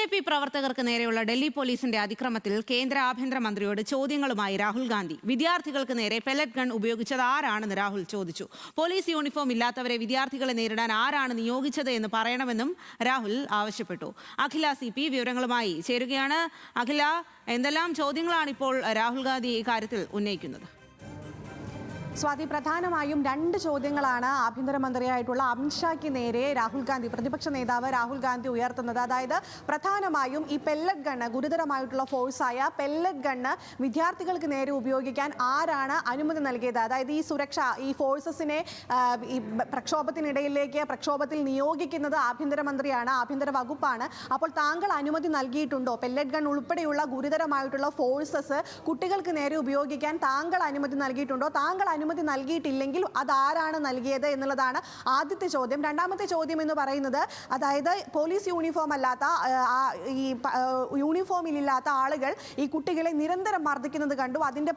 BJP പ്രവർത്തകർക്ക് നേരെയുള്ള ഡൽഹി പോലീസിന്റെ അതിക്രമത്തിൽ കേന്ദ്ര ആഭ്യന്തരമന്ത്രിയോട് ചോദ്യങ്ങളുമായി രാഹുൽ ഗാന്ധി. വിദ്യാർത്ഥികൾക്ക് നേരെ പെല്ലറ്റ് ഗൺ ഉപയോഗിച്ചത് ആരാണെന്ന് രാഹുൽ ചോദിച്ചു. പോലീസ് യൂണിഫോം ഇല്ലാത്തവരെ വിദ്യാർത്ഥികളെ നേരിടാൻ ആരാണ് നിയോഗിച്ചത് എന്ന് പറയണമെന്നും രാഹുൽ ആവശ്യപ്പെട്ടു. അഖില CP വിവരങ്ങളുമായി ചേരുകയാണ്. അഖില, എന്തെല്ലാം ചോദ്യങ്ങളാണ് ഇപ്പോൾ രാഹുൽ ഗാന്ധി ഇക്കാര്യത്തിൽ ഉന്നയിക്കുന്നത്? സ്വാതി, പ്രധാനമായും രണ്ട് ചോദ്യങ്ങളാണ് ആഭ്യന്തരമന്ത്രിയായിട്ടുള്ള അമിത്ഷായ്ക്ക് നേരെ പ്രതിപക്ഷ നേതാവ് രാഹുൽ ഗാന്ധി ഉയർത്തുന്നത്. അതായത് പ്രധാനമായും ഈ പെല്ലറ്റ് ഗണ്ണ്, ഗുരുതരമായിട്ടുള്ള ഫോഴ്സായ പെല്ലറ്റ് ഗണ്ണ് വിദ്യാർത്ഥികൾക്ക് നേരെ ഉപയോഗിക്കാൻ ആരാണ് അനുമതി നൽകിയത്? അതായത് ഈ ഫോഴ്സസിനെ ഈ പ്രക്ഷോഭത്തിൽ നിയോഗിക്കുന്നത് ആഭ്യന്തരമന്ത്രിയാണ്, ആഭ്യന്തര വകുപ്പാണ്. അപ്പോൾ താങ്കൾ അനുമതി നൽകിയിട്ടുണ്ടോ? പെല്ലറ്റ് ഗൺ ഉൾപ്പെടെയുള്ള ഗുരുതരമായിട്ടുള്ള ഫോഴ്സസ് കുട്ടികൾക്ക് നേരെ ഉപയോഗിക്കാൻ താങ്കൾ അനുമതി നൽകിയിട്ടുണ്ടോ? താങ്കൾ അനുമതി നൽകിയിട്ടില്ലെങ്കിൽ അതാരാണ് നൽകിയത് എന്നുള്ളതാണ് ആദ്യത്തെ ചോദ്യം. രണ്ടാമത്തെ ചോദ്യം എന്ന് പറയുന്നത്, അതായത് പോലീസ് യൂണിഫോമിലില്ലാത്ത ആളുകൾ ഈ കുട്ടികളെ നിരന്തരം മർദ്ദിക്കുന്നത് കണ്ടു. അതിൻ്റെ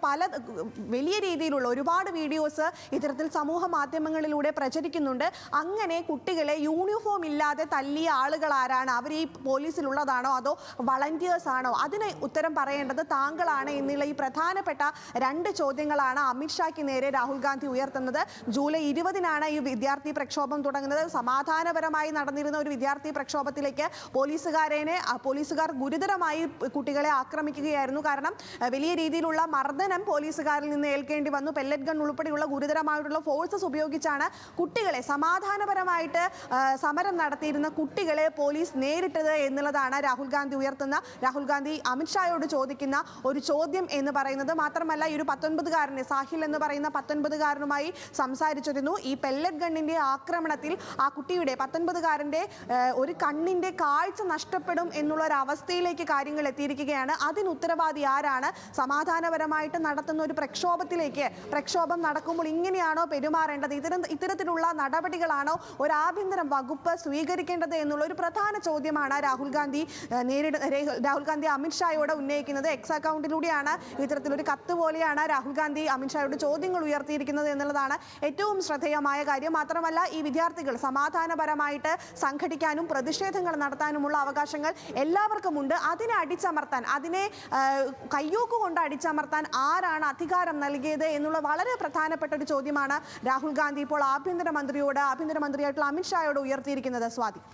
വലിയ രീതിയിലുള്ള ഒരുപാട് വീഡിയോസ് ഇത്തരത്തിൽ സമൂഹ മാധ്യമങ്ങളിലൂടെ പ്രചരിക്കുന്നുണ്ട്. അങ്ങനെ കുട്ടികളെ യൂണിഫോം ഇല്ലാതെ തല്ലിയ ആളുകൾ ആരാണ്? അവർ ഈ പോലീസിലുള്ളതാണോ അതോ വളണ്ടിയേഴ്സ് ആണോ? അതിന് ഉത്തരം പറയേണ്ടത് താങ്കളാണ് എന്നുള്ള ഈ പ്രധാനപ്പെട്ട രണ്ട് ചോദ്യങ്ങളാണ് അമിത്ഷായ്ക്ക് നേരെ രാഹുൽ ഗാന്ധി ഉയർത്തുന്നത്. ജൂലൈ 20-നാണ് ഈ വിദ്യാർത്ഥി പ്രക്ഷോഭം തുടങ്ങുന്നത്. സമാധാനപരമായി നടന്നിരുന്ന ഒരു വിദ്യാർത്ഥി പ്രക്ഷോഭത്തിലേക്ക് പോലീസുകാർ ഗുരുതരമായി കുട്ടികളെ ആക്രമിക്കുകയായിരുന്നു. കാരണം വലിയ രീതിയിലുള്ള മർദ്ദനം പോലീസുകാരിൽ നിന്ന് ഏൽക്കേണ്ടി വന്നു. പെല്ലറ്റ് ഗൺ ഉൾപ്പെടെയുള്ള ഗുരുതരമായിട്ടുള്ള ഫോഴ്സസ് ഉപയോഗിച്ചാണ് കുട്ടികളെ, സമാധാനപരമായിട്ട് സമരം നടത്തിയിരുന്ന കുട്ടികളെ പോലീസ് നേരിട്ടത് എന്നുള്ളതാണ് രാഹുൽ ഗാന്ധി അമിത്ഷായോട് ചോദിക്കുന്ന ഒരു ചോദ്യം എന്ന് പറയുന്നത്. മാത്രമല്ല, ഈ ഒരു 19-കാരനെ സാഹിൽ എന്ന് പറയുന്ന 19-കാരനുമായി സംസാരിച്ചിരുന്നു. ഈ പെല്ലറ്റ് ഗണ്ണിന്റെ ആക്രമണത്തിൽ ആ കുട്ടിയുടെ 19-കാരന്റെ ഒരു കണ്ണിന്റെ കാഴ്ച നഷ്ടപ്പെടും എന്നുള്ള ഒരു അവസ്ഥയിലേക്ക് കാര്യങ്ങൾ എത്തിയിരിക്കുകയാണ്. അതിന് ഉത്തരവാദി ആരാണ്? സമാധാനപരമായിട്ട് നടത്തുന്ന ഒരു പ്രക്ഷോഭം നടക്കുമ്പോൾ ഇങ്ങനെയാണോ പെരുമാറേണ്ടത്? ഇത്തരത്തിലുള്ള നടപടികളാണോ ഒരു ആഭ്യന്തര വകുപ്പ് സ്വീകരിക്കേണ്ടത് എന്നുള്ള ഒരു പ്രധാന ചോദ്യമാണ് രാഹുൽ ഗാന്ധി അമിത്ഷായോട് ഉന്നയിക്കുന്നത്. എക്സ് അക്കൗണ്ടിലൂടെയാണ് ഇത്തരത്തിലൊരു കത്ത് പോലെയാണ് രാഹുൽ ഗാന്ധി അമിത്ഷായോട് ചോദ്യങ്ങൾ ഉയർത്തിയിരിക്കുന്നത് എന്നുള്ളതാണ് ഏറ്റവും ശ്രദ്ധേയമായ കാര്യം. മാത്രമല്ല, ഈ വിദ്യാർത്ഥികൾ സമാധാനപരമായിട്ട് സംഘടിക്കാനും പ്രതിഷേധങ്ങൾ നടത്താനുമുള്ള അവകാശങ്ങൾ എല്ലാവർക്കും ഉണ്ട്. അതിനെ കയ്യൂക്കുകൊണ്ട് അടിച്ചമർത്താൻ ആരാണ് അധികാരം നൽകിയത് എന്നുള്ള വളരെ പ്രധാനപ്പെട്ട ഒരു ചോദ്യമാണ് രാഹുൽ ഗാന്ധി ഇപ്പോൾ ആഭ്യന്തരമന്ത്രിയായിട്ടുള്ള അമിത്ഷായോട് ഉയർത്തിയിരിക്കുന്നത്. സ്വാതി.